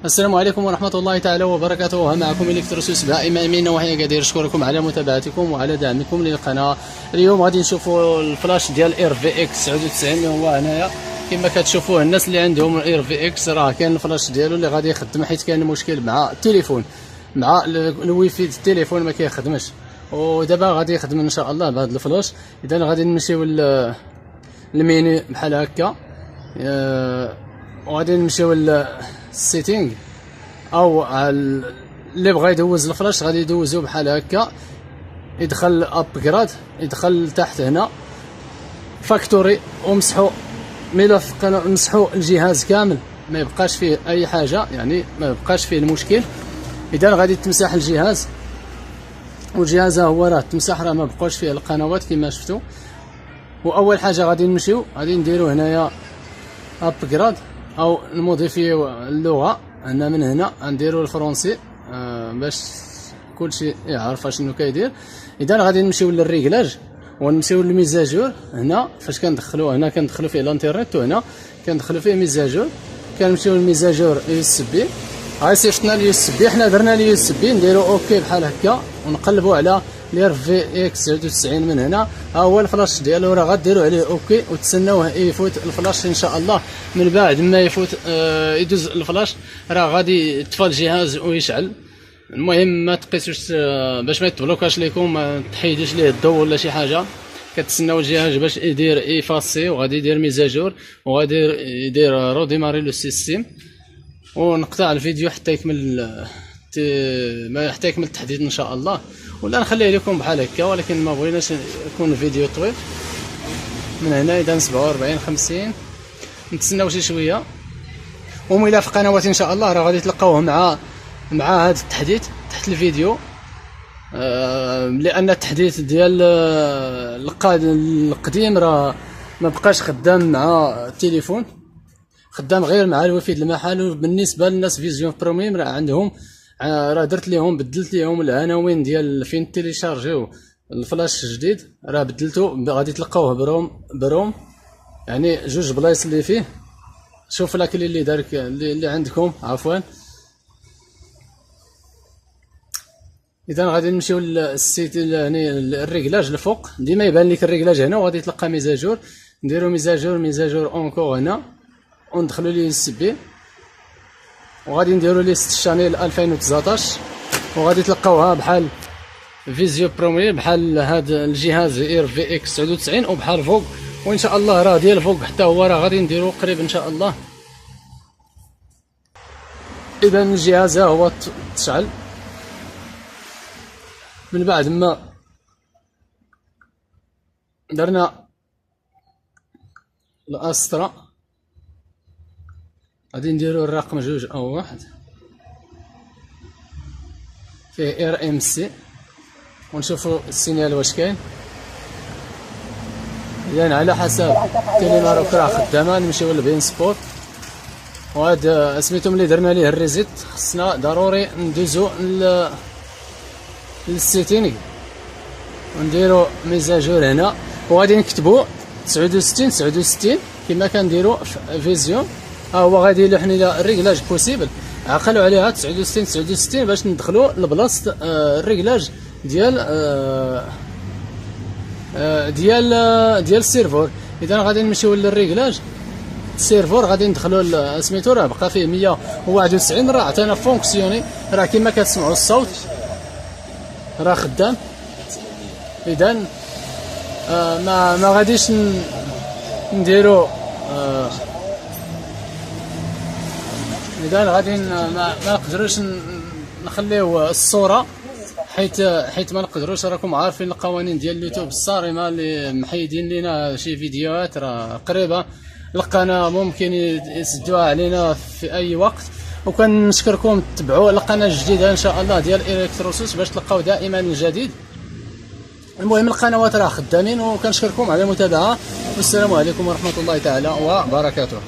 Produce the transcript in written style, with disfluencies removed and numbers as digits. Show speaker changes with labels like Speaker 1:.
Speaker 1: السلام عليكم ورحمة الله تعالى وبركاته. معكم إلكتروسوس دائما من نواحي أكادير. نشكركم على متابعتكم وعلى دعمكم للقناة. اليوم غادي نشوفوا الفلاش ديال اير في اكس 99 اللي هو هنايا كما كتشوفوه. الناس اللي عندهم اير في اكس راه كاين الفلاش ديالو اللي غادي يخدم، حيت كاين مشكل مع التليفون، مع الويفي ديال التليفون ما كيخدمش، ودابا غادي يخدم ان شاء الله بهذا الفلاش. اذا غادي نمشيو للميني بحال هكا، وغادي نمشيو للسيتينغ، او اللي بغى يدوز الفلاش غادي يدوزو بحال هكا، يدخل ابجراد، يدخل لتحت هنا فاكتوري، ومسحوا ملف، مسحوا الجهاز كامل، ما يبقاش فيه اي حاجه، يعني ما يبقاش فيه المشكل. اذا غادي تمسح الجهاز، والجهاز هو راه تمسح، راه ما بقاوش فيه القنوات كما شفتوا. واول حاجه غادي نمشيو غادي نديرو هنايا ابجراد او نموديفيو اللغه. هنا من هنا غنديرو الفرونسي باش كلشي يعرف شنو كيدير. اذا غادي نمشيو للريغلاج ونمشيو للميزاجور. هنا فاش كندخلو، هنا كندخلو فيه الانترنت، وهنا كندخلو فيه ميزاجور. كنمشيو للميزاجور يو اس بي، غيصيفطنا اليو اس بي، حنا درنا اليو اس بي، نديرو اوكي بحال هكا، ونقلبوا على لير في اكس 99 من هنا. ها هو الفلاش ديالو، راه غديروا عليه اوكي وتسناوه يفوت الفلاش ان شاء الله. من بعد ما يفوت يدوز الفلاش، راه غادي يطفى الجهاز ويشعل. المهم ما تقيسوش باش ما يتبلوكاش ليكم، ما تحيدوش ليه الضوء ولا شي حاجه. كتسناو الجهاز باش يدير يفاسي، وغادي يدير ميزاجور، وغادي يدير روديماري لو سيستيم، ونقطع الفيديو حتى يكمل حتى يكمل التحديث ان شاء الله، ولا نخليه لكم بحال هكا، ولكن ما بغيناش يكون الفيديو طويل. من هنا اذا 47 50 نتسناو شي شويه، وملف قنوات ان شاء الله راه غادي تلقاوه مع هذا التحديث تحت الفيديو. لان التحديث ديال القديم راه ما بقاش خدام مع التليفون، خدام غير مع الويفي د المحل. وبالنسبه للناس فيزيون بروميم راه عندهم، راه درت ليهم، بدلت ليهم العناوين ديال فين تيليشارجيو الفلاش الجديد، راه بدلتو، غادي تلقاوه بروم، يعني جوج بلايص اللي فيه. شوف لاكلي اللي دارك اللي عندكم، عفوا. اذا غادي نمشيو للسيت، يعني الريغلاج الفوق، ديما يبان لك الريغلاج هنا، وغادي تلقى ميزاجور، نديرو ميزاجور اونكور هنا، وندخلو لي اس بي، وغادي نديرو ليست الشانيل 2019، وغادي تلقاوها بحال فيزيو بروميير، بحال هذا الجهاز اير في اكس 99، وبحال فوق. وان شاء الله راه ديال فوق حتى هو راه غادي نديرو قريب ان شاء الله. اذا الجهاز هو تشعل من بعد ما درنا الاسترا. غادي نديرو الرقم 2 أو 1 فيه اير ام سي، ونشوفو السينيال واش كاين. يعني على حسب تيليماروك راه خدامه. نمشيو للبين سبوت، وهذا سميتو ملي درنا ليه الريزيت، خصنا ضروري ندوزو للسيتينغ، ونديرو ميزاجور هنا، وغادي نكتبو 69 كما كنديرو في فيزيون. ها هو غادي يلوح لنا الريغلاج بوسيبل، عقلوا عليها 69 باش ندخلو لبلاصه الريغلاج ديال السيرفور. اذا غادي نمشيو للريغلاج السيرفور، غادي ندخلو سميتو، راه بقى فيه 191، راه عطانا فونكسيوني، راه كما كتسمعوا الصوت راه خدام. اذا ما غاديش نديرو، اذا غادي ما نقدروش نخليو الصوره، حيت ما نقدروش، راكم عارفين القوانين ديال اليوتيوب الصارمه اللي محيدين لينا شي فيديوهات راه قريبه القناه، ممكن يسدوها علينا في اي وقت. وكنشكركم تتبعوا القناه الجديده ان شاء الله ديال الكتروسوس باش تلقاو دائما الجديد. المهم القنوات راه خدامين، وكنشكركم على المتابعه، والسلام عليكم ورحمه الله تعالى وبركاته.